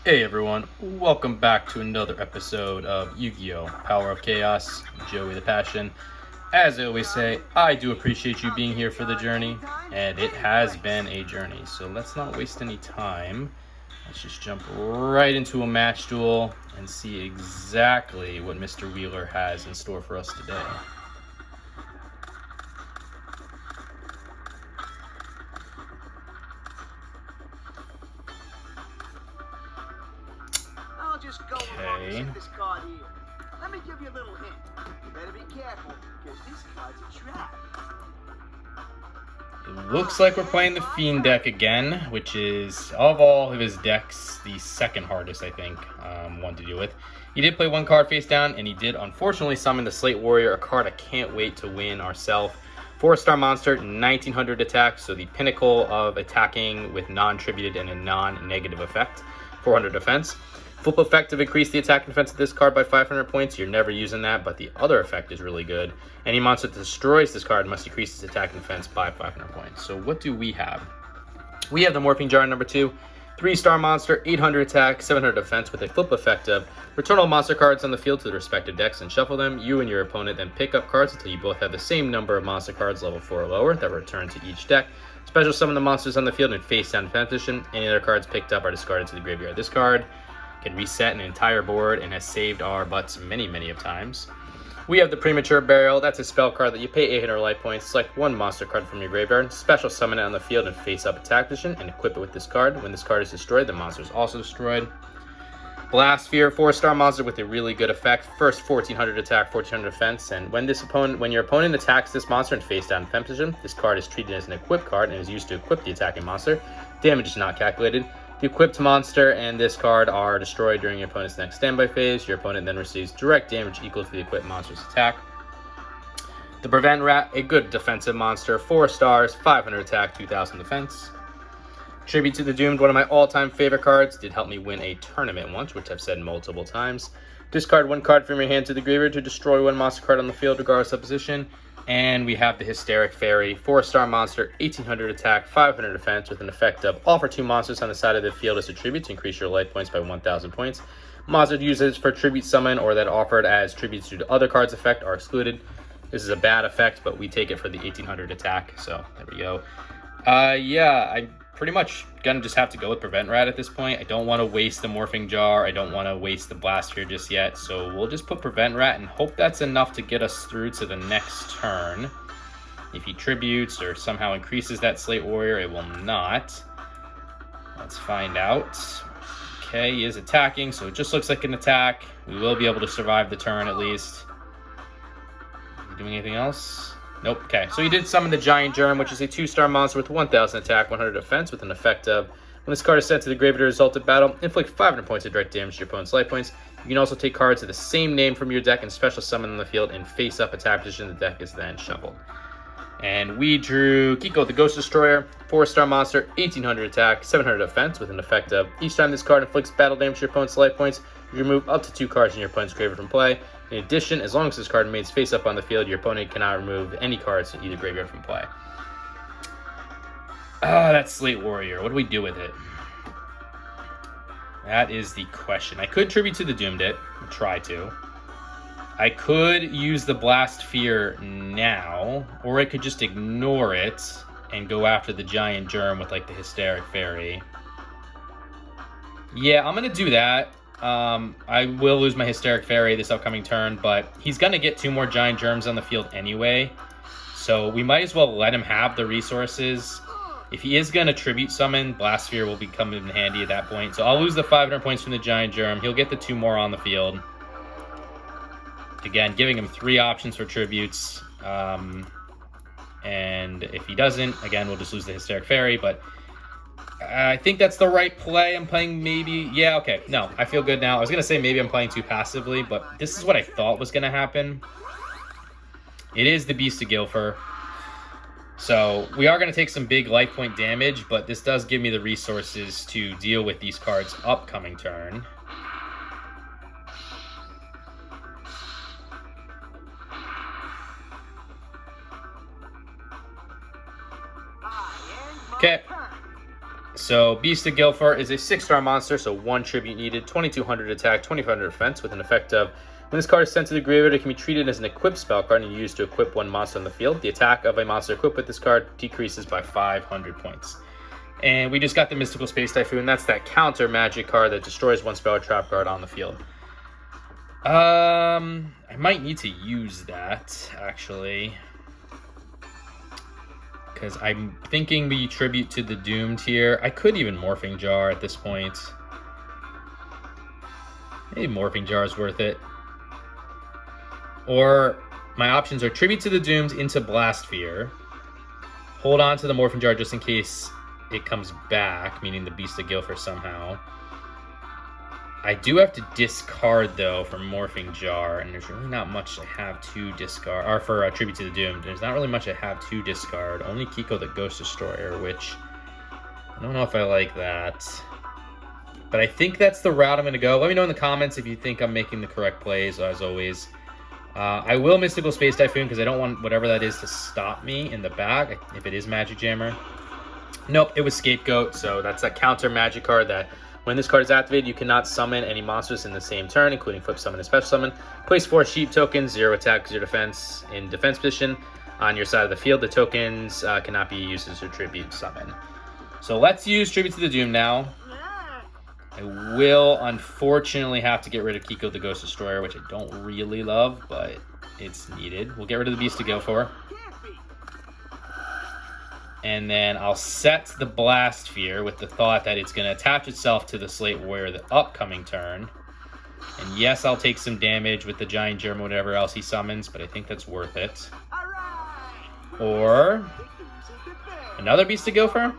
Hey everyone, welcome back to another episode of Yu-Gi-Oh! Power of Chaos, Joey the Passion. As I always say, I do appreciate you being here for the journey, and it has been a journey, so let's not waste any time. Let's just jump right into a match duel and see exactly what Mr. Wheeler has in store for us today. Okay. This card here. Let me give you a little hint. You better be careful, because this card's a trap. It looks like we're playing the Fiend deck again, which is, of all of his decks, the second hardest, I think, one to deal with. He did play one card face down, and he did unfortunately summon the Slate Warrior, a card I can't wait to win ourselves. 4-star monster, 1900 attack, so the pinnacle of attacking with non-tributed and a non-negative effect. 400 defense. Flip effect to increase the attack and defense of this card by 500 points. You're never using that, but the other effect is really good. Any monster that destroys this card must increase its attack and defense by 500 points. So what do we have? We have the Morphing Jar number 2. 3-star monster, 800 attack, 700 defense with a flip effect of return all monster cards on the field to the respective decks and shuffle them. You and your opponent then pick up cards until you both have the same number of monster cards level 4 or lower that return to each deck. Special summon the monsters on the field in face down defense position. Any other cards picked up are discarded to the graveyard. This card can reset an entire board and has saved our butts many of times. We have the Premature Burial. That's a spell card that you pay 800 life points, select one monster card from your graveyard, special summon it on the field in face-up attack position, and equip it with this card. When this card is destroyed, the monster is also destroyed. Blast Sphere, 4-star monster with a really good effect. First 1400 attack, 1400 defense, and when your opponent attacks this monster in face-down defense position, this card is treated as an equip card and is used to equip the attacking monster. Damage is not calculated. The equipped monster and this card are destroyed during your opponent's next standby phase. Your opponent then receives direct damage equal to the equipped monster's attack. The Prevent Rat, a good defensive monster, 4 stars, 500 attack, 2000 defense. Tribute to the Doomed, one of my all-time favorite cards. Did help me win a tournament once, which I've said multiple times. Discard one card from your hand to the graveyard to destroy one monster card on the field regardless of position. And we have the Hysteric Fairy, 4-star monster, 1800 attack, 500 defense with an effect of offer 2 monsters on the side of the field as a tribute to increase your life points by 1000 points. Monsters used for tribute summon or that offered as tributes to other cards effect are excluded. This is a bad effect, but we take it for the 1800 attack, so there we go. Yeah, I'm pretty much gonna just have to go with Prevent Rat at this point. I don't want to waste the Morphing Jar. I don't want to waste the Blast Sphere just yet. So we'll just put Prevent Rat and hope that's enough to get us through to the next turn. If he tributes or somehow increases that Slate Warrior, it will not. Let's find out. Okay, he is attacking, so it just looks like an attack. We will be able to survive the turn at least. Is he doing anything else? Nope. Okay, so he did summon the Giant Germ, which is a 2-star monster with 1000 attack, 100 defense, with an effect of when this card is sent to the graveyard result of battle, inflict 500 points of direct damage to your opponent's life points. You can also take cards of the same name from your deck and special summon on the field in face-up attack position. The deck is then shuffled. And we drew Kiko the Ghost Destroyer, 4-star monster, 1800 attack, 700 defense, with an effect of each time this card inflicts battle damage to your opponent's life points, you remove up to 2 cards in your opponent's graveyard from play. In addition, as long as this card remains face up on the field, your opponent cannot remove any cards in either graveyard from play. That's Slate Warrior. What do we do with it? That is the question. I could tribute to the Doomed it. I'll try to. I could use the Blast Fear now, or I could just ignore it and go after the Giant Germ with like the Hysteric Fairy. Yeah, I'm going to do that. I will lose my Hysteric Fairy this upcoming turn, but he's going to get 2 more Giant Germs on the field anyway. So we might as well let him have the resources. If he is going to tribute summon, Blast Sphere will become in handy at that point. So I'll lose the 500 points from the Giant Germ. He'll get the 2 more on the field. Again, giving him 3 options for tributes. And if he doesn't, again, we'll just lose the Hysteric Fairy, but I think that's the right play. I'm playing maybe... Yeah, okay. No, I feel good now. I was going to say maybe I'm playing too passively, but this is what I thought was going to happen. It is the Beast of Guilford. So we are going to take some big life point damage, but this does give me the resources to deal with these cards upcoming turn. Okay. So Beast of Guilford is a 6-star monster, so 1 tribute needed, 2200 attack, 2500 defense, with an effect of when this card is sent to the graveyard, it can be treated as an equipped spell card and used to equip 1 monster on the field. The attack of a monster equipped with this card decreases by 500 points. And we just got the Mystical Space Typhoon. That's that counter magic card that destroys 1 spell or trap card on the field. I might need to use that, actually. Because I'm thinking we tribute to the Doomed here. I could even Morphing Jar at this point. Maybe Morphing Jar is worth it. Or my options are tribute to the Doomed into Blast Fear. Hold on to the Morphing Jar just in case it comes back, meaning the Beast of Guilford somehow. I do have to discard, though, for Morphing Jar, and there's really not much I have to discard. Or for Tribute to the Doomed, there's not really much I have to discard. Only Kiko the Ghost Destroyer, which I don't know if I like that. But I think that's the route I'm going to go. Let me know in the comments if you think I'm making the correct plays, as always. I will Mystical Space Typhoon because I don't want whatever that is to stop me in the back, if it is Magic Jammer. Nope, it was Scapegoat, so that's that counter magic card that when this card is activated, you cannot summon any monsters in the same turn, including Flip Summon and Special Summon. Place 4 Sheep tokens, 0 attack, 0 defense in defense position on your side of the field. The tokens cannot be used as a Tribute Summon. So let's use Tribute to the Doom now. I will unfortunately have to get rid of Kiko the Ghost Destroyer, which I don't really love, but it's needed. We'll get rid of the Beast of Guilford. And then I'll set the Blast Fear with the thought that it's going to attach itself to the Slate Warrior the upcoming turn. And yes, I'll take some damage with the Giant Germ or whatever else he summons, but I think that's worth it. Or another Beast of Guilford.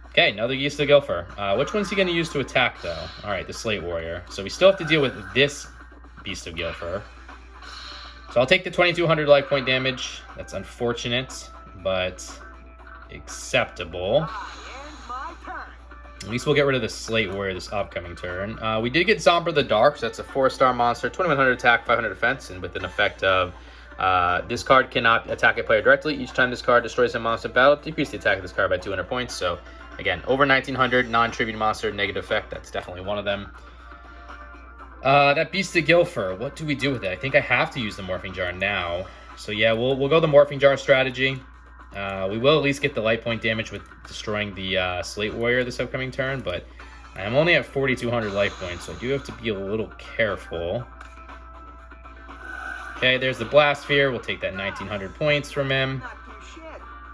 Okay, another Beast of Guilford. Which one's he going to use to attack, though? All right, the Slate Warrior. So we still have to deal with this Beast of Guilford. So I'll take the 2200 life point damage. That's unfortunate, but acceptable. At least we'll get rid of the Slate Warrior this upcoming turn. We did get Zombra the Dark, so that's a 4-star monster, 2100 attack, 500 defense, and with an effect of this card cannot attack a player directly. Each time this card destroys a monster in battle, decrease the attack of this card by 200 points. So again, over 1900, non-tribute monster, negative effect. That's definitely one of them. That Beast of Guilford, what do we do with it? I think I have to use the Morphing Jar now. So yeah, we'll go the Morphing Jar strategy. We will at least get the light point damage with destroying the Slate Warrior this upcoming turn, but I'm only at 4,200 life points, so I do have to be a little careful. Okay, there's the Blast Fear. We'll take that 1,900 points from him.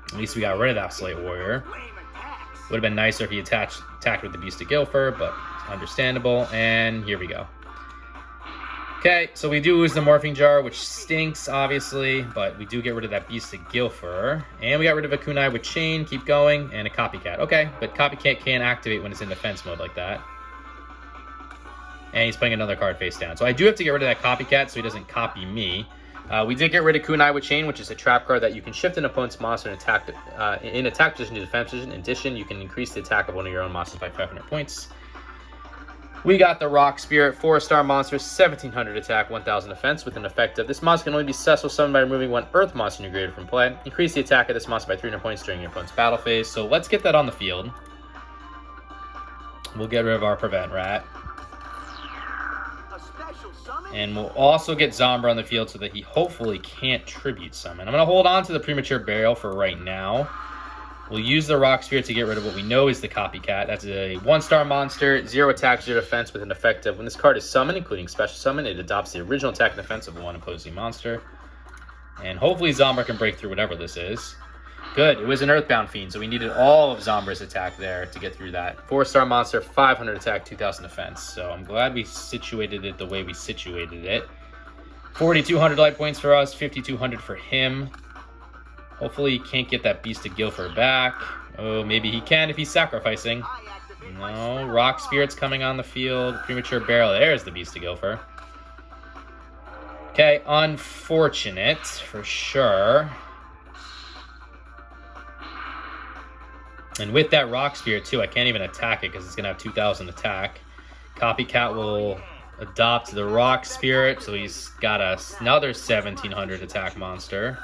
At least we got rid of that Slate Warrior. Would have been nicer if he attacked with the Beast of Guilford, but understandable. And here we go. Okay, so we do lose the Morphing Jar, which stinks, obviously, but we do get rid of that Beast of Guilford. And we got rid of a Kunai with Chain, keep going, and a Copycat. Okay, but Copycat can't activate when it's in defense mode like that. And he's playing another card face down. So I do have to get rid of that Copycat so he doesn't copy me. We did get rid of Kunai with Chain, which is a trap card that you can shift an opponent's monster in attack position to defense position. In addition, you can increase the attack of one of your own monsters by 500 points. We got the Rock Spirit, 4-star monster, 1,700 attack, 1,000 defense, with an effect of this monster can only be successful summoned by removing 1 Earth monster in your graveyard from play. Increase the attack of this monster by 300 points during your opponent's battle phase. So let's get that on the field. We'll get rid of our Prevent Rat. And we'll also get Zombra on the field so that he hopefully can't Tribute Summon. I'm going to hold on to the Premature Burial for right now. We'll use the Rock Spirit to get rid of what we know is the Copycat. That's a 1-star monster, 0 attack, 0 defense, with an effect of when this card is summoned, including Special Summon, it adopts the original attack and defense of 1 opposing monster. And hopefully Zombra can break through whatever this is. Good, it was an Earthbound Fiend, so we needed all of Zombra's attack there to get through that. 4-star monster, 500 attack, 2,000 defense. So I'm glad we situated it the way we situated it. 4,200 light points for us, 5,200 for him. Hopefully he can't get that Beast of Guilford back. Oh, maybe he can if he's sacrificing. No, Rock Spirit's coming on the field. Premature Barrel, there's the Beast of Guilford. Okay, unfortunate for sure. And with that Rock Spirit too, I can't even attack it because it's going to have 2,000 attack. Copycat will adopt the Rock Spirit, so he's got another 1,700 attack monster.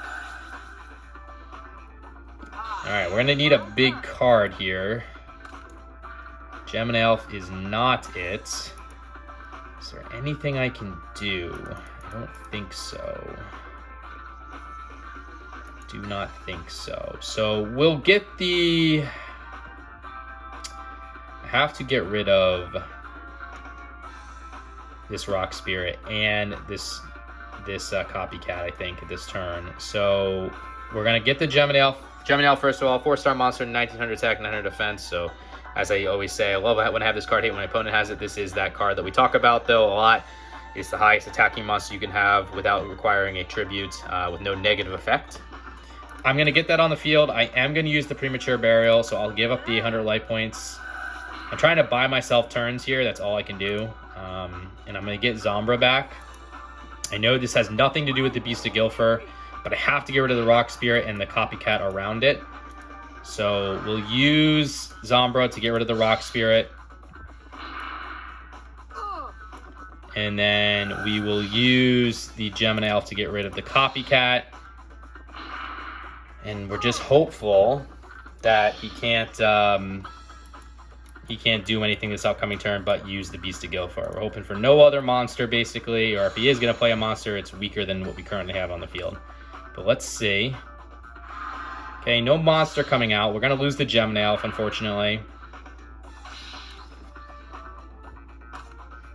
Alright, we're going to need a big card here. Gemini Elf is not it. Is there anything I can do? I don't think so. Do not think so. So we'll get the... I have to get rid of this Rock Spirit and this Copycat, I think, at this turn. So we're going to get the Gemini Elf. Gemini Elf, first of all, 4-star monster, 1900 attack, 900 defense. So as I always say, I love when I have this card hit when my opponent has it. This is that card that we talk about, though, a lot. It's the highest attacking monster you can have without requiring a tribute, with no negative effect. I'm going to get that on the field. I am going to use the Premature Burial, so I'll give up the 100 life points. I'm trying to buy myself turns here. That's all I can do. And I'm going to get Zombra back. I know this has nothing to do with the Beast of Gilfer, but I have to get rid of the Rock Spirit and the Copycat around it. So we'll use Zombra to get rid of the Rock Spirit. And then we will use the Gemini Elf to get rid of the Copycat. And we're just hopeful that he can't do anything this upcoming turn but use the Beast of Gilfer. We're hoping for no other monster, basically, or if he is going to play a monster, it's weaker than what we currently have on the field. But let's see. Okay, no monster coming out. We're going to lose the Gemini Elf, unfortunately.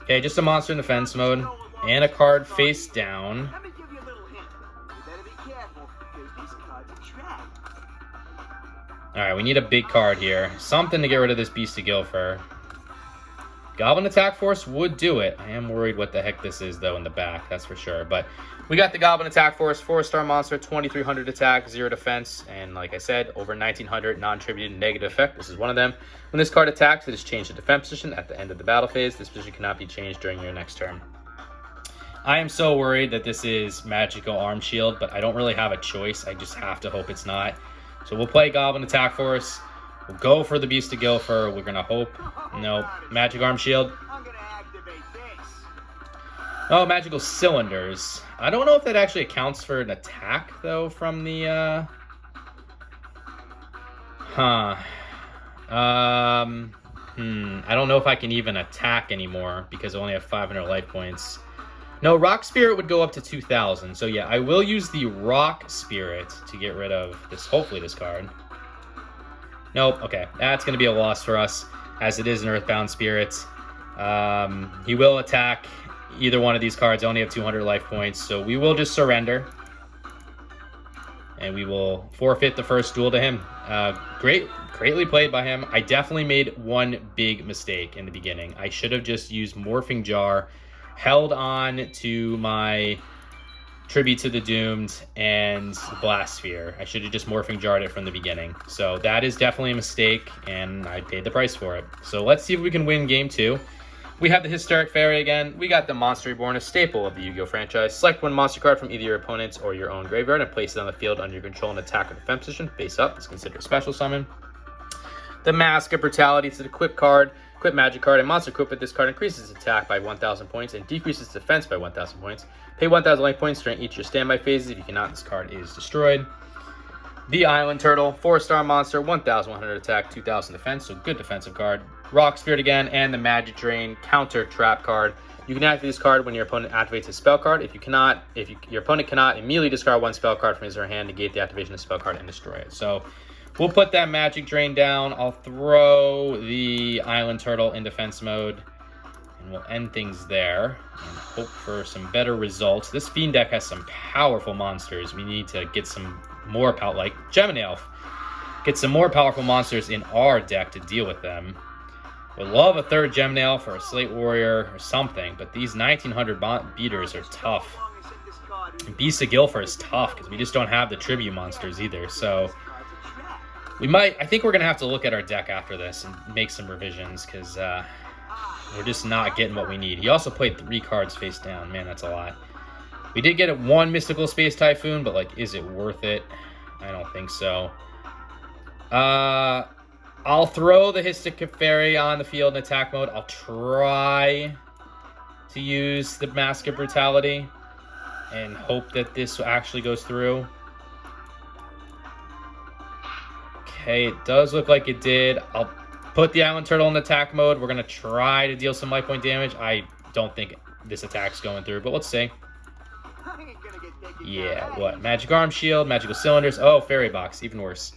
Okay, just a monster in defense mode. And a card face down. Let me give you a little hint. You better be careful, because these cards are trapped. Alright, we need a big card here. Something to get rid of this Beast of Gilfer. Goblin Attack Force would do it. I am worried what the heck this is, though, in the back. That's for sure. But we got the Goblin Attack Force, 4-star monster, 2300 attack, 0 defense. And like I said, over 1900 non-tributed negative effect. This is one of them. When this card attacks, it is changed to defense position at the end of the battle phase. This position cannot be changed during your next turn. I am so worried that this is Magical Arm Shield, but I don't really have a choice. I just have to hope it's not. So we'll play Goblin Attack Force. We'll go for the Beast of Gilfer. We're going to hope. No. Magic Arm Shield. I'm gonna activate this. Oh, Magical Cylinders. I don't know if that actually accounts for an attack, though, from the... I don't know if I can even attack anymore because I only have 500 life points. No, Rock Spirit would go up to 2,000. So, yeah, I will use the Rock Spirit to get rid of this, hopefully, this card. Nope, okay. That's going to be a loss for us, as it is an Earthbound Spirit. He will attack either one of these cards. I only have 200 life points, so we will just surrender. And we will forfeit the first duel to him. Greatly played by him. I definitely made one big mistake in the beginning. I should have just used Morphing Jar, held on to my Tribute to the Doomed and Blast Sphere. I should have just Morphing Jarred it from the beginning. So that is definitely a mistake, and I paid the price for it. So let's see if we can win game 2. We have the Hysteric Fairy again. We got the Monster Reborn, a staple of the Yu-Gi-Oh! Franchise. Select one monster card from either your opponent's or your own graveyard and place it on the field under your control and attack or defense position. Face up. It's considered a special summon. The Mask of Brutality. It's an equip card. Equip magic card. A monster equipped with this card increases its attack by 1,000 points and decreases defense by 1,000 points. Pay 1,000 life points during each of your standby phases. If you cannot, this card is destroyed. The Island Turtle, 4-star monster, 1,100 attack, 2,000 defense, so good defensive card. Rock Spirit again, and the Magic Drain counter trap card. You can activate this card when your opponent activates a spell card. If your opponent cannot immediately discard one spell card from his or her hand, negate the activation of the spell card and destroy it. So we'll put that Magic Drain down. I'll throw the Island Turtle in defense mode. And we'll end things there and hope for some better results. This Fiend deck has some powerful monsters. We need to get some more powerful, like Gemini Elf. Get some more powerful monsters in our deck to deal with them. Would love a third Gemini Elf or a Slate Warrior or something, but these 1900 beaters are tough. And Beast of Gilfer is tough because we just don't have the tribute monsters either. So I think we're going to have to look at our deck after this and make some revisions because we're just not getting what we need. He also played 3 cards face down. Man, that's a lot. We did get one Mystical Space Typhoon, but, like, is it worth it? I don't think so. I'll throw the Hysteric Fairy on the field in attack mode. I'll try to use the Mask of Brutality and hope that this actually goes through. Okay, it does look like it did. I'll put the Island Turtle in attack mode. We're going to try to deal some life point damage. I don't think this attack's going through, but let's see. Yeah, what? Magic Arm Shield, Magical Cylinders. Oh, Fairy Box, even worse.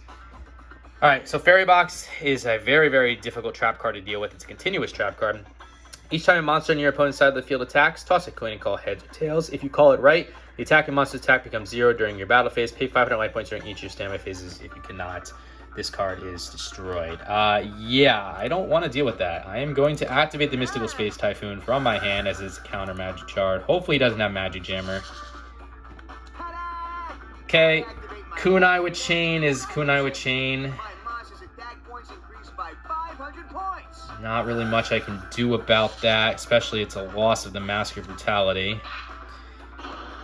All right, so Fairy Box is a very, very difficult trap card to deal with. It's a continuous trap card. Each time a monster on your opponent's side of the field attacks, toss a coin and call heads or tails. If you call it right, the attacking monster's attack becomes 0 during your battle phase. Pay 500 life points during each of your standby phases. If you cannot, this card is destroyed. Yeah, I don't want to deal with that. I am going to activate the Mystical Space Typhoon from my hand as its counter magic shard. Hopefully he doesn't have Magic Jammer. Okay, Kunai with Chain is Kunai with Chain. Not really much I can do about that, especially it's a loss of the Mask of Brutality.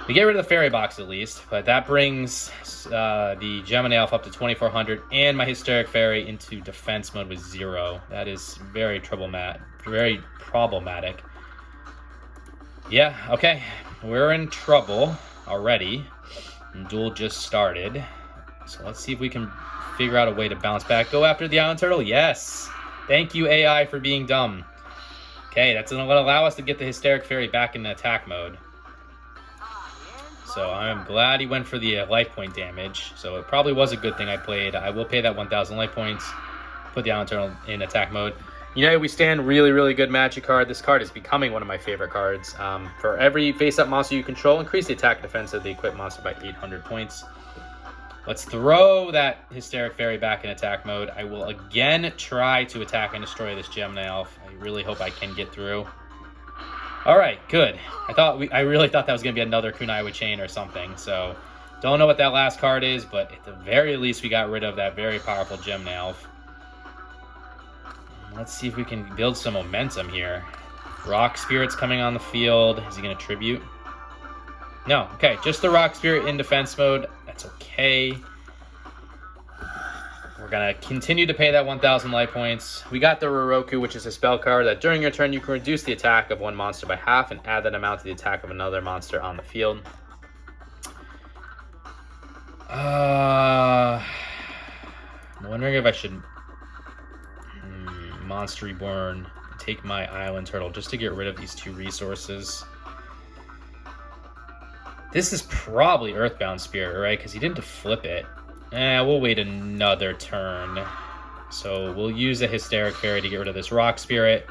We get rid of the Fairy Box at least, but that brings the Gemini Elf up to 2400 and my Hysteric Fairy into defense mode with 0. That is very problematic. Yeah, okay. We're in trouble already. And duel just started. So let's see if we can figure out a way to bounce back. Go after the Island Turtle? Yes! Thank you, AI, for being dumb. Okay, that's going to allow us to get the Hysteric Fairy back in attack mode. So I'm glad he went for the life point damage. So it probably was a good thing I played. I will pay that 1,000 life points. Put the Island Turtle in attack mode. United We Stand, really, really good magic card. This card is becoming one of my favorite cards. For every face-up monster you control, increase the attack and defense of the equipped monster by 800 points. Let's throw that Hysteric Fairy back in attack mode. I will again try to attack and destroy this Gemini Elf. I really hope I can get through. All right, good. I really thought that was going to be another Kunai with Chain or something. So don't know what that last card is, but at the very least we got rid of that very powerful Gemini Elf. Let's see if we can build some momentum here. Rock Spirit's coming on the field. Is he going to tribute? No. Okay, just the Rock Spirit in defense mode. That's okay. We're going to continue to pay that 1,000 life points. We got the Roroku, which is a spell card that during your turn you can reduce the attack of one monster by half and add that amount to the attack of another monster on the field. I'm wondering if I should Monster Reborn, take my Island Turtle just to get rid of these 2 resources. This is probably Earthbound Spirit, right? Because he didn't flip it. We'll wait another turn. So we'll use a Hysteric Fairy to get rid of this Rock Spirit.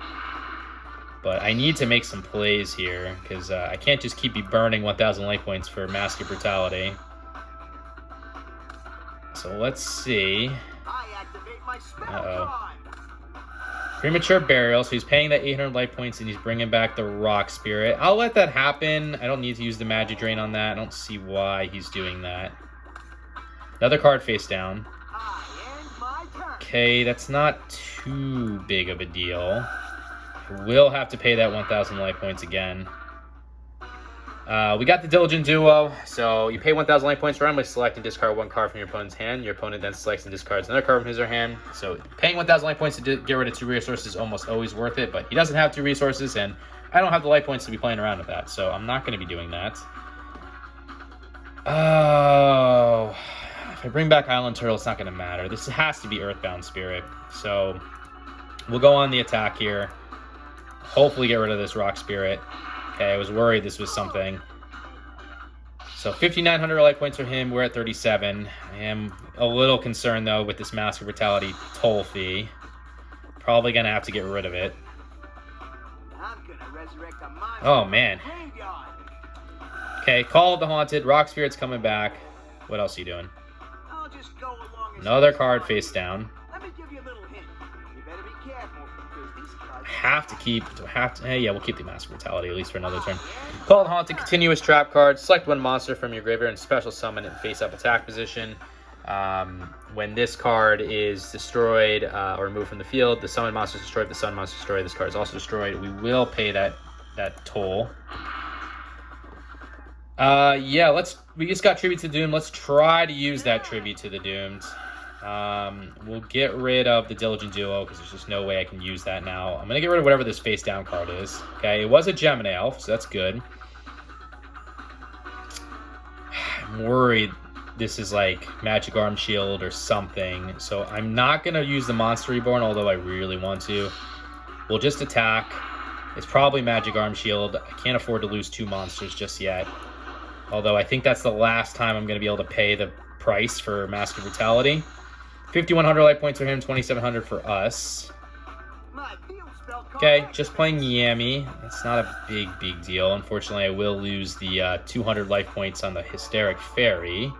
But I need to make some plays here, because I can't just keep burning 1,000 life points for Mask of Brutality. So let's see. Uh-oh. Premature Burial, so he's paying that 800 life points and he's bringing back the Rock Spirit. I'll let that happen. I don't need to use the Magic Drain on that. I don't see why he's doing that. Another card face down. Okay, that's not too big of a deal. We'll have to pay that 1,000 life points again. We got the Diligent Duo, so you pay 1,000 life points randomly, select and discard 1 card from your opponent's hand. Your opponent then selects and discards another card from his or her hand. So paying 1,000 life points to get rid of 2 resources is almost always worth it, but he doesn't have 2 resources, and I don't have the life points to be playing around with that, so I'm not going to be doing that. Oh, if I bring back Island Turtle, it's not going to matter. This has to be Earthbound Spirit, so we'll go on the attack here. Hopefully get rid of this Rock Spirit. Okay, I was worried this was something. So 5,900 life points for him. We're at 37. I am a little concerned, though, with this Mask of Brutality toll fee. Probably going to have to get rid of it. Oh, man. Okay, Call of the Haunted. Rock Spirit's coming back. What else are you doing? Another card face down. Yeah, we'll keep the Mask of Brutality at least for another turn. Call the Haunted, continuous trap card. Select 1 monster from your graveyard and special summon it in face-up attack position. When this card is destroyed or removed from the field, the summon monster is destroyed. If the summon monster is destroyed, this card is also destroyed. We will pay that toll. Yeah, we just got Tribute to Doom. Let's try to use that Tribute to the Doomed. We'll get rid of the Diligent Duo because there's just no way I can use that now. I'm going to get rid of whatever this face down card is. Okay, it was a Gemini Elf, so that's good. I'm worried this is like Magic Arm Shield or something. So I'm not going to use the Monster Reborn, although I really want to. We'll just attack. It's probably Magic Arm Shield. I can't afford to lose 2 monsters just yet. Although I think that's the last time I'm going to be able to pay the price for Mask of Brutality. 5,100 life points for him, 2,700 for us. Okay, just playing Yami. It's not a big deal. Unfortunately, I will lose the 200 life points on the Hysteric Fairy.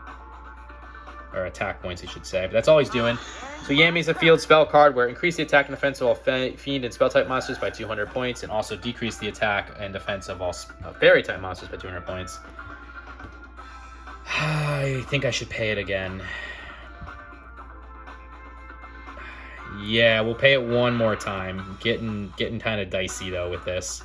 Or attack points, I should say. But that's all he's doing. So Yami's a field spell card where increase the attack and defense of all Fiend and Spell-type monsters by 200 points, and also decrease the attack and defense of all Fairy-type monsters by 200 points. I think I should pay it again. Yeah, we'll pay it one more time. Getting kind of dicey, though, with this.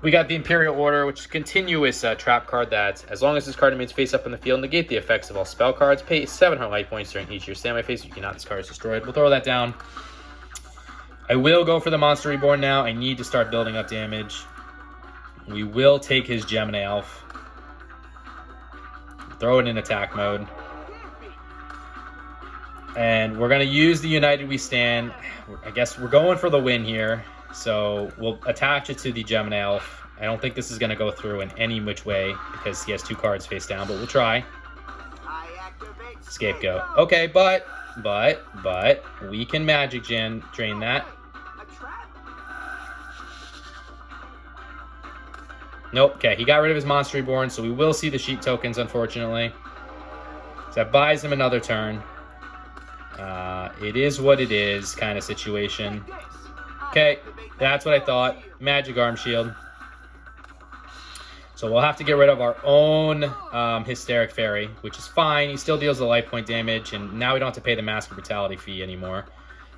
We got the Imperial Order, which is a continuous trap card that, as long as this card remains face up in the field, negate the effects of all spell cards. Pay 700 life points during each of your standby phase. You cannot, this card is destroyed. We'll throw that down. I will go for the Monster Reborn now. I need to start building up damage. We will take his Gemini Elf. Throw it in attack mode. And we're going to use the United We Stand. I guess we're going for the win here. So we'll attach it to the Gemini Elf. I don't think this is going to go through in any which way because he has 2 cards face down, but we'll try. Scapegoat. Okay, but we can Magic drain that. Nope. Okay, he got rid of his Monster Reborn, so we will see the Sheep tokens, unfortunately. So that buys him another turn. It is what it is kind of situation. Okay, that's what I thought. Magic Arm Shield. So we'll have to get rid of our own Hysteric Fairy, which is fine. He still deals the life point damage, and now we don't have to pay the Mask of Brutality fee anymore.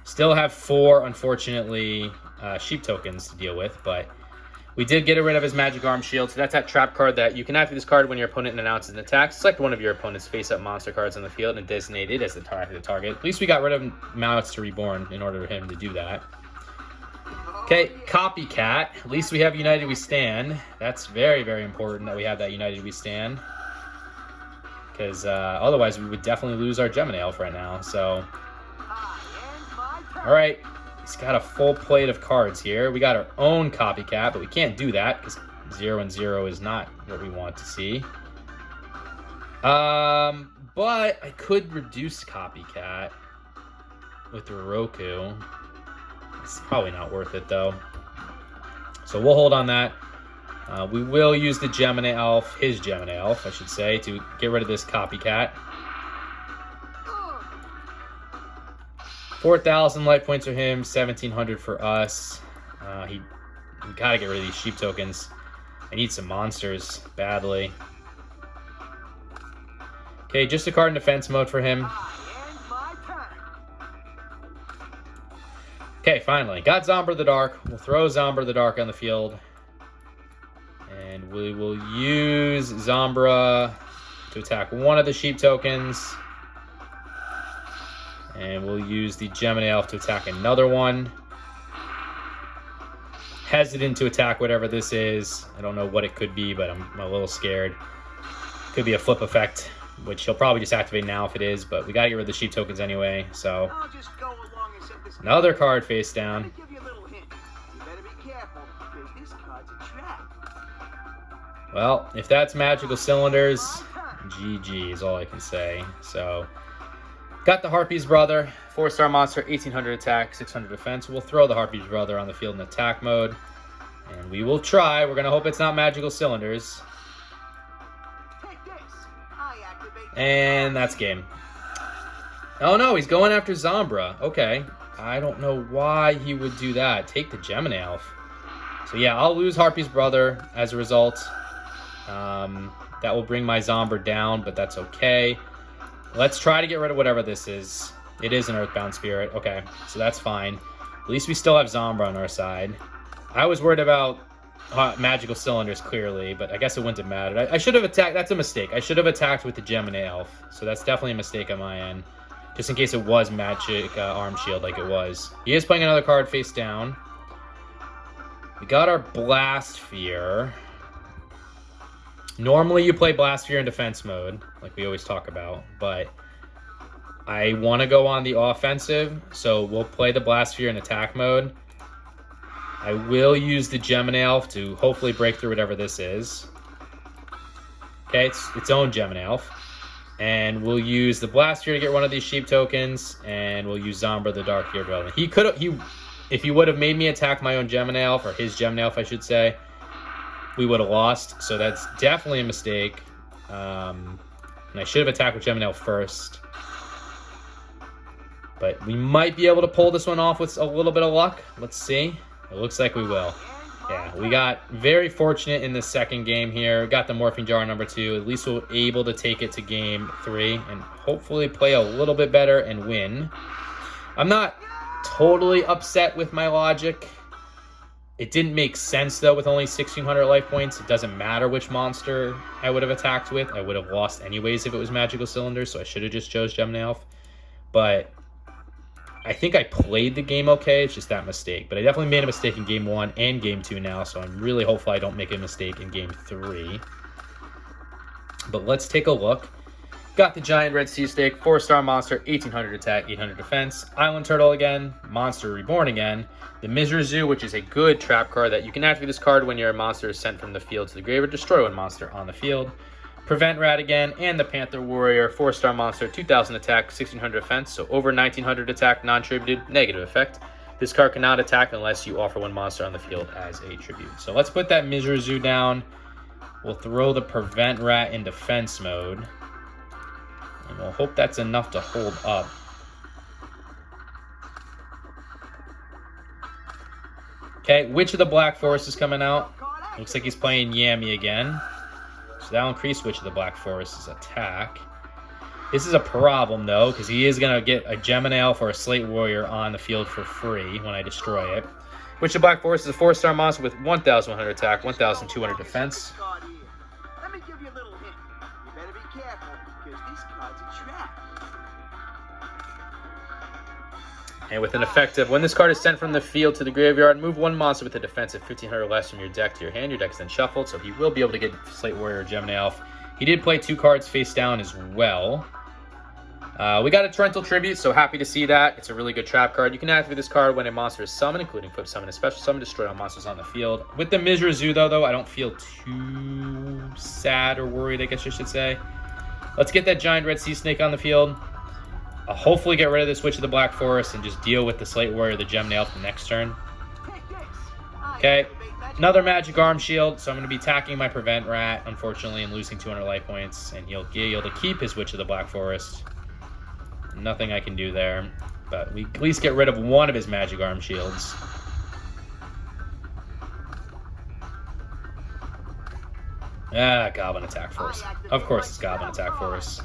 Still have 4, unfortunately, Sheep tokens to deal with, but we did get rid of his Magic Arm Shield, so that's that trap card that you can activate this card when your opponent announces an attack. Select one of your opponent's face-up monster cards on the field and designate it as the target. At least we got rid of Monster Reborn in order for him to do that. Okay, Copycat. At least we have United We Stand. That's very, very important that we have that United We Stand. Because otherwise we would definitely lose our Gemini Elf right now. So, alright. He's got a full plate of cards here. We got our own Copycat, but we can't do that because 0 and 0 is not what we want to see. But I could reduce Copycat with Roku. It's probably not worth it, though. So we'll hold on that. We will use the Gemini Elf, his Gemini Elf, I should say, to get rid of this Copycat. 4,000 life points for him, 1,700 for us. We gotta get rid of these Sheep tokens. I need some monsters badly. Okay, just a card in defense mode for him. Okay, finally. Got Zombra the Dark. We'll throw Zombra the Dark on the field. And we will use Zombra to attack one of the Sheep tokens. And we'll use the Gemini Elf to attack another one. Hesitant to attack whatever this is. I don't know what it could be, but I'm a little scared. Could be a flip effect, which he'll probably just activate now if it is, but we gotta get rid of the Sheep tokens anyway, so. Another card face down. Well, if that's Magical Cylinders, GG is all I can say. So, got the Harpy's Brother, 4-star monster, 1,800 attack, 600 defense. We'll throw the Harpy's Brother on the field in attack mode. And we will try. We're going to hope it's not Magical Cylinders. And that's game. Oh no, he's going after Zombra. Okay. I don't know why he would do that. Take the Gemini Elf. So yeah, I'll lose Harpy's Brother as a result. That will bring my Zombra down, but that's okay. Let's try to get rid of whatever this is. It is an Earthbound Spirit. Okay, so that's fine. At least we still have Zombra on our side. I was worried about Magical Cylinders, clearly, but I guess it wouldn't have mattered. I should have attacked. That's a mistake. I should have attacked with the Gemini Elf. So that's definitely a mistake on my end. Just in case it was Magic Arm Shield like it was. He is playing another card face down. We got our Blast Fear. Normally you play Blast Sphere in defense mode, like we always talk about, but I want to go on the offensive, so we'll play the Blast Sphere in attack mode. I will use the Gemini Elf to hopefully break through whatever this is. Okay, it's its own Gemini Elf. And we'll use the Blast Sphere to get one of these sheep tokens, and we'll use Zombra the Dark Ear Dweller. If he would have made me attack my own Gemini Elf, or his Gemini Elf, I should say, we would have lost. So that's definitely a mistake. And I should have attacked with Gemini Elf first. But we might be able to pull this one off with a little bit of luck. Let's see. It looks like we will. Yeah, we got very fortunate in the second game here. Got the Morphing Jar number 2. At least we're able to take it to game 3 and hopefully play a little bit better and win. I'm not totally upset with my logic. It didn't make sense, though, with only 1,600 life points. It doesn't matter which monster I would have attacked with. I would have lost anyways if it was Magical Cylinder, so I should have just chose Gemini Elf. But I think I played the game okay. It's just that mistake. But I definitely made a mistake in game 1 and game 2 now, so I'm really hopeful I don't make a mistake in game 3. But let's take a look. Got the Giant Red Sea Snake, 4-star monster, 1,800 attack, 800 defense. Island Turtle again, Monster Reborn again. The Mizra Zoo, which is a good trap card that you can activate this card when your monster is sent from the field to the grave or destroy one monster on the field. Prevent Rat again, and the Panther Warrior, 4-star monster, 2,000 attack, 1,600 defense, so over 1,900 attack, non-tributed, negative effect. This card cannot attack unless you offer one monster on the field as a tribute. So let's put that Mizra Zoo down. We'll throw the Prevent Rat in defense mode. And we'll hope that's enough to hold up. Okay, Witch of the Black Forest is coming out. Looks like he's playing Yami again. So that'll increase Witch of the Black Forest's attack. This is a problem, though, because he is going to get a Gemini Elf or a Slate Warrior on the field for free when I destroy it. Witch of the Black Forest is a 4-star monster with 1,100 attack, 1,200 defense. Let me give you a little hint. You better be careful, because this card's a trap. And with an effective, when this card is sent from the field to the graveyard, move one monster with a defense of 1,500 or less from your deck to your hand. Your deck is then shuffled, so he will be able to get Slate Warrior or Gemini Elf. He did play 2 cards face down as well. We got a Torrential Tribute, so happy to see that. It's a really good trap card. You can activate this card when a monster is summoned, including Flip Summon and Special Summon, destroy all monsters on the field. With the Mizra Zoo, though, I don't feel too sad or worried, I guess I should say. Let's get that Giant Red Sea Snake on the field. I'll hopefully get rid of this Witch of the Black Forest and just deal with the Slate Warrior or the Gemini Elf the next turn. Okay, another Magic Arm Shield, so I'm going to be attacking my Prevent Rat, unfortunately, and losing 200 life points, and he'll be able to keep his Witch of the Black Forest. Nothing I can do there, but we at least get rid of one of his Magic Arm Shields. Goblin Attack Force. Of course it's Goblin Attack Force.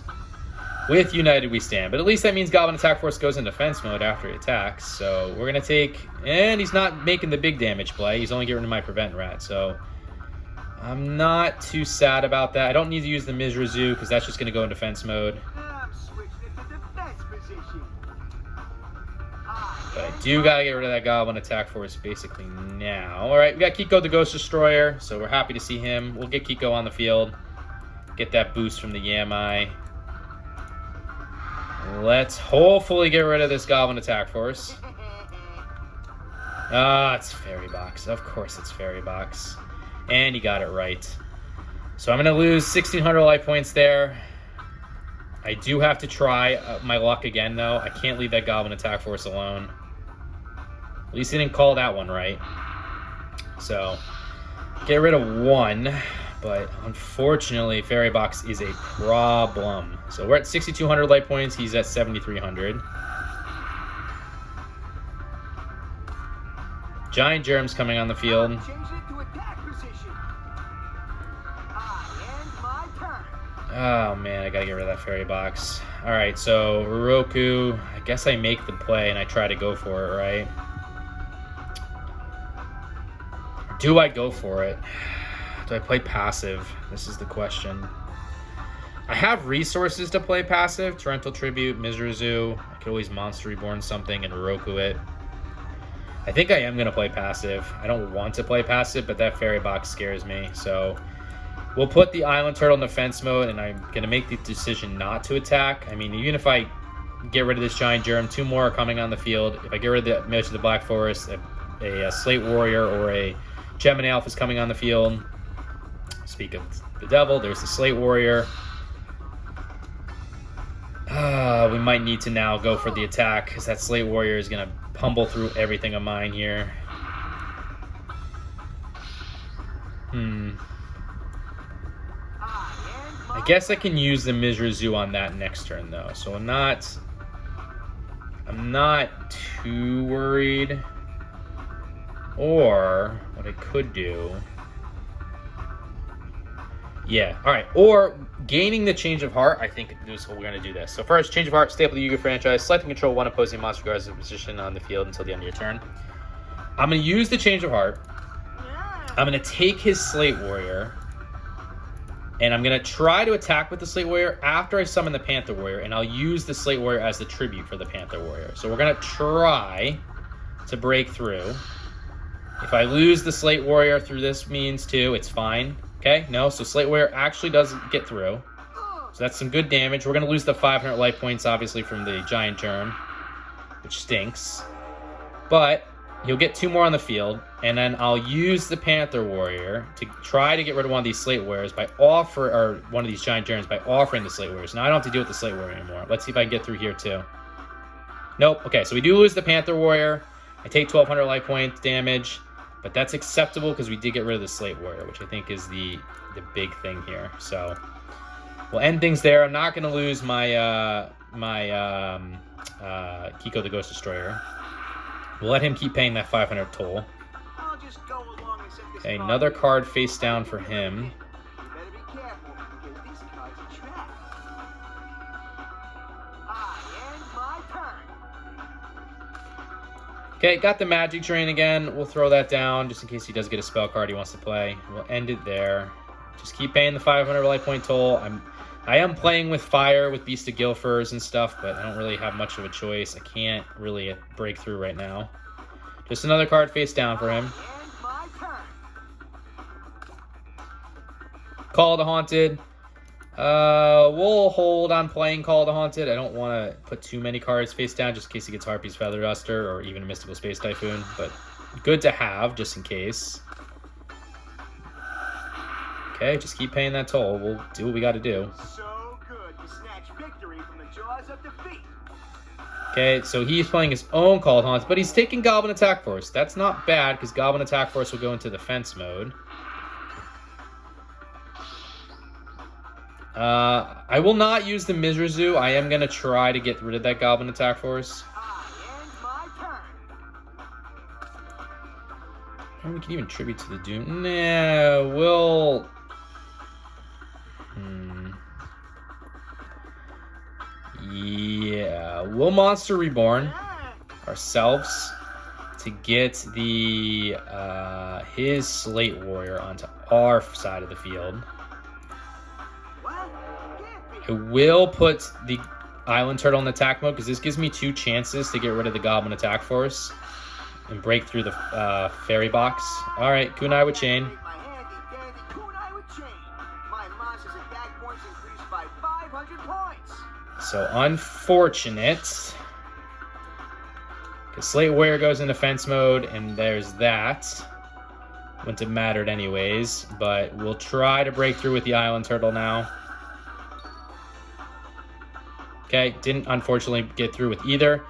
With United we stand, but at least that means Goblin Attack Force goes in defense mode after he attacks, so we're going to take... And he's not making the big damage play, he's only getting rid of my Prevent Rat, so... I'm not too sad about that. I don't need to use the Mizra Zoo, because that's just going to go in defense mode. But I do got to get rid of that Goblin Attack Force basically now. Alright, we got Kiko the Ghost Destroyer, so we're happy to see him. We'll get Kiko on the field. Get that boost from the Yami. Let's hopefully get rid of this Goblin Attack Force. It's Fairy Box. Of course it's Fairy Box. And he got it right. So I'm going to lose 1,600 life points there. I do have to try my luck again, though. I can't leave that Goblin Attack Force alone. At least he didn't call that one right. So, get rid of one. But unfortunately, Fairy Box is a problem. So we're at 6,200 life points. He's at 7,300. Giant Germs coming on the field. Oh man, I gotta get rid of that Fairy Box. Alright, so Roku, I guess I make the play and I try to go for it, right? Do I go for it? Do I play passive? This is the question. I have resources to play passive. Torrential Tribute, Mizra Zoo. I could always Monster Reborn something and Roku it. I think I am going to play passive. I don't want to play passive, but that Fairy Box scares me. So We'll put the Island Turtle in defense mode, and I'm going to make the decision not to attack. I mean, even if I get rid of this Giant Germ, 2 more are coming on the field. If I get rid of the Mage of the Black Forest, a Slate Warrior or a Gemini Elf is coming on the field. Speak of the devil, there's the Slate Warrior. We might need to now go for the attack, because that Slate Warrior is going to pummel through everything of mine here. I guess I can use the Mizrazu on that next turn, though. So I'm not too worried. Or what I could do... Yeah, all right. Or gaining the Change of Heart, I think this is what we're going to do this. So first, Change of Heart, staple the Yu-Gi-Oh franchise. Select and control one opposing monster regardless of position on the field until the end of your turn. I'm going to use the Change of Heart. I'm going to take his Slate Warrior. And I'm going to try to attack with the Slate Warrior after I summon the Panther Warrior. And I'll use the Slate Warrior as the tribute for the Panther Warrior. So we're going to try to break through. If I lose the Slate Warrior through this means too, it's fine. Okay, no, so Slate Warrior actually doesn't get through. So that's some good damage. We're going to lose the 500 life points, obviously, from the Giant Germ, which stinks. But he'll get 2 more on the field, and then I'll use the Panther Warrior to try to get rid of one of these Slate Warriors or one of these Giant Germs by offering the Slate Warriors. Now I don't have to deal with the Slate Warrior anymore. Let's see if I can get through here too. Nope. Okay, so we do lose the Panther Warrior. I take 1,200 life points damage. But that's acceptable because we did get rid of the Slate Warrior, which I think is the big thing here. So we'll end things there. I'm not going to lose my Kiko the Ghost Destroyer. We'll let him keep paying that 500 toll. Okay, another card face down for him. Okay, got the Magic Drain again. We'll throw that down just in case he does get a spell card he wants to play. We'll end it there. Just keep paying the 500 life point toll. I am playing with fire with Beast of Guilfurs and stuff, but I don't really have much of a choice. I can't really break through right now. Just another card face down for him. Call of the Haunted. We'll hold on playing Call of the Haunted. I don't want to put too many cards face down just in case he gets Harpy's Feather Duster or even a Mystical Space Typhoon, but good to have just in case. Okay, just keep paying that toll. We'll do what we got to do. So good to snatch victory from the jaws of defeat. Okay, so he's playing his own Call of the Haunted, but he's taking Goblin Attack Force. That's not bad because Goblin Attack Force will go into defense mode. I will not use the Mizrazu. I am going to try to get rid of that Goblin Attack Force. And we can even tribute to the Doom. Nah, we'll... Yeah, we'll Monster Reborn ourselves to get the his Slate Warrior onto our side of the field. I will put the Island Turtle in attack mode because this gives me 2 chances to get rid of the Goblin Attack Force and break through the Fairy Box. All right, Kunai with Chain. So unfortunate. Because Slate Warrior goes in defense mode, and there's that. Wouldn't have mattered anyways, but we'll try to break through with the Island Turtle now. Okay, didn't unfortunately get through with either.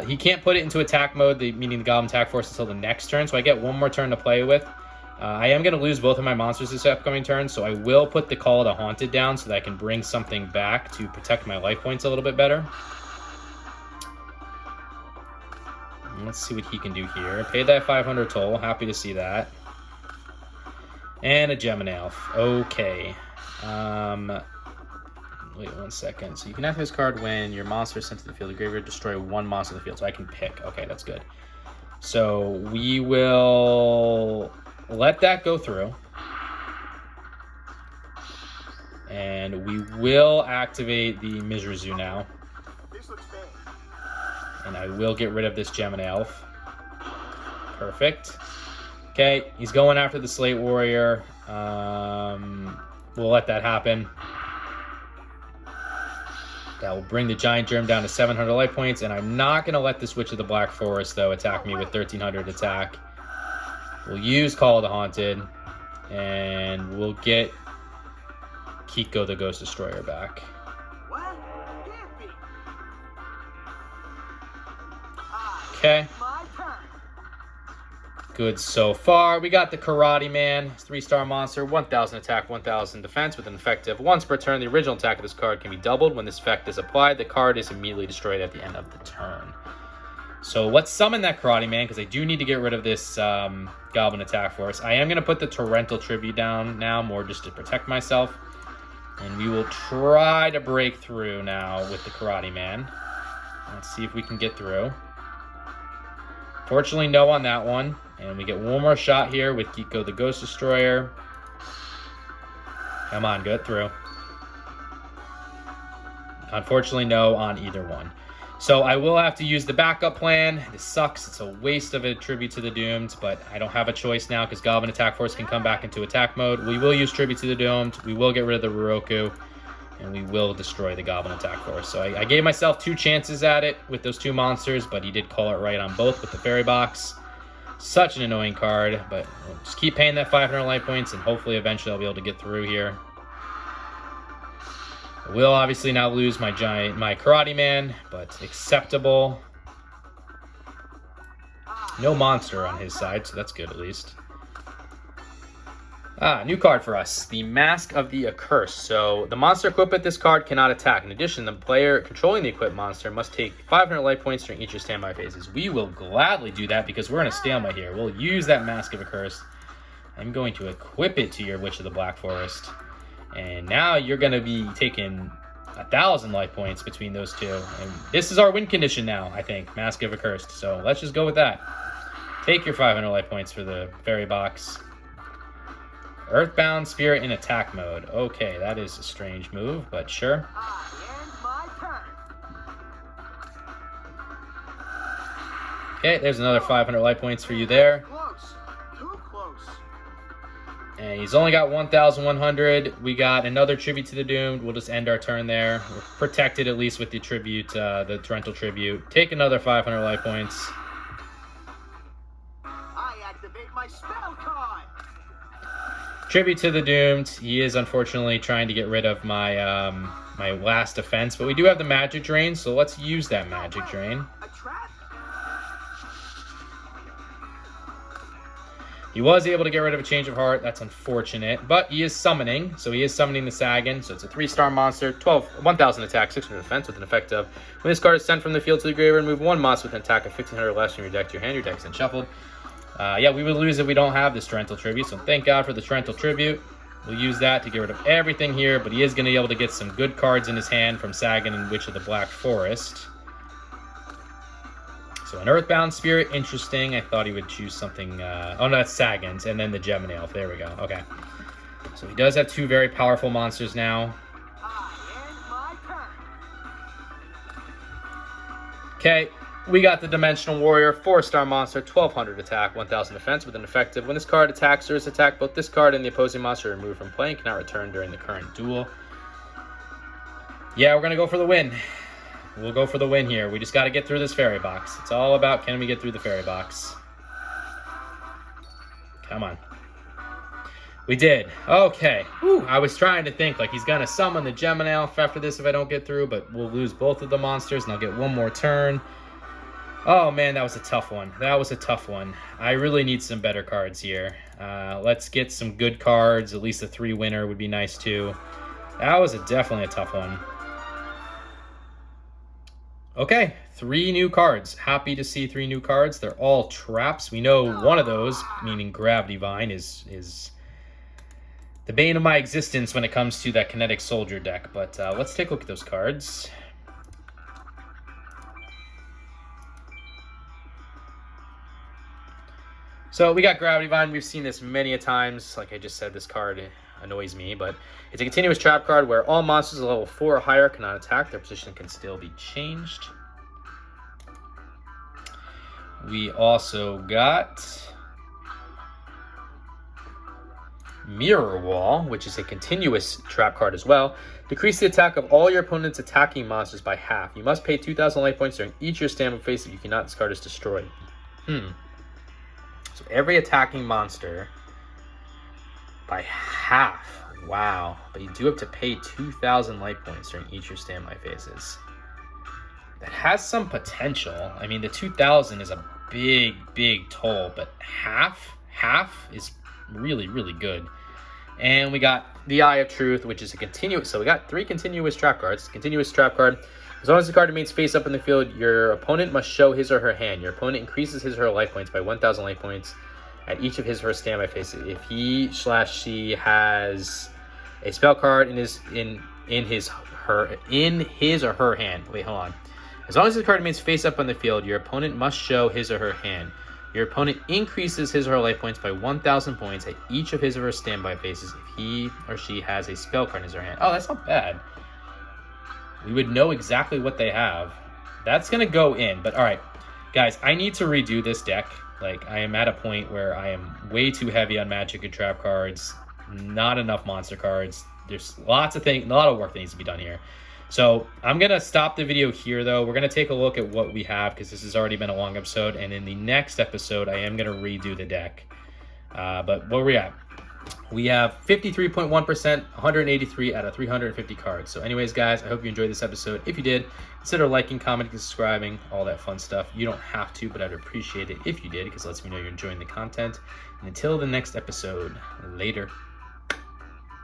He can't put it into attack mode, meaning the Goblin Attack Force, until the next turn, so I get 1 more turn to play with. I am going to lose both of my monsters this upcoming turn, so I will put the Call of the Haunted down so that I can bring something back to protect my life points a little bit better. Let's see what he can do here. Pay that 500 toll. Happy to see that. And a Gemini Elf. Okay. Wait 1 second. So you can have his card when your monster is sent to the field of the graveyard, destroy 1 monster in the field. So I can pick. Okay, that's good. So we will let that go through. And we will activate the Mizrazu now. And I will get rid of this Gemini Elf. Perfect. Okay, he's going after the Slate Warrior. We'll let that happen. That will bring the Giant Germ down to 700 life points, and I'm not going to let this Witch of the Black Forest, though, attack me with 1300 attack. We'll use Call of the Haunted, and we'll get Kiko the Ghost Destroyer back. What? Can't be. Okay. My turn. Good so far. We got the Karate Man, 3-star monster, 1000 attack, 1000 defense with an effective once per turn. The original attack of this card can be doubled. When this effect is applied, the card is immediately destroyed at the end of the turn. So let's summon that Karate Man, because I do need to get rid of this Goblin Attack Force. I am going to put the Torrential Tribute down now, more just to protect myself. And we will try to break through now with the Karate Man. Let's see if we can get through. Fortunately, no on that one. And we get one more shot here with Kiko the Ghost Destroyer. Come on, get through. Unfortunately, no on either one. So I will have to use the backup plan. This sucks. It's a waste of a Tribute to the Doomed, but I don't have a choice now because Goblin Attack Force can come back into attack mode. We will use Tribute to the Doomed. We will get rid of the Ruroku, and we will destroy the Goblin Attack Force. So I gave myself 2 chances at it with those 2 monsters, but he did call it right on both with the Fairy Box. Such an annoying card, but we'll just keep paying that 500 life points, and hopefully eventually I'll be able to get through here. I will obviously now lose my Karate Man, but acceptable. No monster on his side, so that's good at least. New card for us, the Mask of the Accursed. So the monster equipped with this card cannot attack. In addition, the player controlling the equipped monster must take 500 life points during each of your standby phases. We will gladly do that because we're in a stalemate here. We'll use that Mask of Accursed. I'm going to equip it to your Witch of the Black Forest. And now you're going to be taking 1,000 life points between those two. And this is our win condition now, I think, Mask of Accursed. So let's just go with that. Take your 500 life points for the Fairy Box. Earthbound Spirit in attack mode. Okay, that is a strange move, but sure. Okay, there's another 500 life points for you there. Too close. And he's only got 1,100. We got another Tribute to the Doomed. We'll just end our turn there. We're protected at least with the Tribute, the Torrential Tribute. Take another 500 life points. I activate my spell card. Tribute to the Doomed. He is unfortunately trying to get rid of my my last defense, but we do have the Magic Drain, so let's use that Magic Drain. A trap? He was able to get rid of a Change of Heart. That's unfortunate, but he is summoning, so he is summoning the Sagan. So it's a 3-star monster, 1,000 attack, 600 defense with an effect of when this card is sent from the field to the graveyard, remove 1 monster with an attack of 1,500 or less from your deck to your hand. Your deck is then shuffled. Yeah, we would lose if we don't have this Torrential Tribute, so thank God for the Torrential Tribute. We'll use that to get rid of everything here, but he is going to be able to get some good cards in his hand from Sagan and Witch of the Black Forest. So an Earthbound Spirit, interesting. I thought he would choose something... oh, no, that's Sagan's, and then the Gemini Elf. There we go. Okay. So he does have 2 very powerful monsters now. Okay. We got the Dimensional Warrior, 4-star monster, 1,200 attack, 1,000 defense with an effective. When this card attacks or is attacked, both this card and the opposing monster are removed from play and cannot return during the current duel. Yeah, we're going to go for the win. We'll go for the win here. We just got to get through this Fairy Box. It's all about can we get through the Fairy Box. Come on. We did. Okay. Whew, I was trying to think like he's going to summon the Gemini Elf after this if I don't get through, but we'll lose both of the monsters and I'll get one more turn. Oh, man, that was a tough one. That was a tough one. I really need some better cards here. Let's get some good cards. At least a 3 winner would be nice, too. That was definitely a tough one. Okay, 3 new cards. Happy to see 3 new cards. They're all traps. We know one of those, meaning Gravity Vine, is the bane of my existence when it comes to that Kinetic Soldier deck. But let's take a look at those cards. So we got Gravity Vine. We've seen this many a times. Like I just said, this card annoys me, but it's a continuous trap card where all monsters at level 4 or higher cannot attack. Their position can still be changed. We also got Mirror Wall, which is a continuous trap card as well. Decrease the attack of all your opponent's attacking monsters by half. You must pay 2,000 life points during each your standby phase if you cannot discard is destroyed. So every attacking monster by half. Wow. But you do have to pay 2,000 life points during each your standby phases. That has some potential. I mean, the 2,000 is a big, big toll, but half is really, really good. And we got the Eye of Truth, which is a continuous. So we got 3 continuous trap cards. Continuous trap card. As long as the card remains face up in the field, your opponent must show his or her hand. Your opponent increases his or her life points by 1,000 life points at each of his or her standby phases. If he/she has a spell card in his or her hand. Wait, hold on. As long as the card remains face up on the field, your opponent must show his or her hand. Your opponent increases his or her life points by 1,000 points at each of his or her standby phases if he or she has a spell card in his or her hand. Oh, that's not bad. We would know exactly what they have. That's going to go in. But all right, guys, I need to redo this deck. Like, I am at a point where I am way too heavy on magic and trap cards. Not enough monster cards. There's a lot of work that needs to be done here. So I'm going to stop the video here, though. We're going to take a look at what we have because this has already been a long episode. And in the next episode, I am going to redo the deck. But where are we at? We have 53.1%, 183 out of 350 cards. So anyways, guys, I hope you enjoyed this episode. If you did, consider liking, commenting, subscribing, all that fun stuff. You don't have to, but I'd appreciate it if you did because it lets me know you're enjoying the content. And until the next episode, later.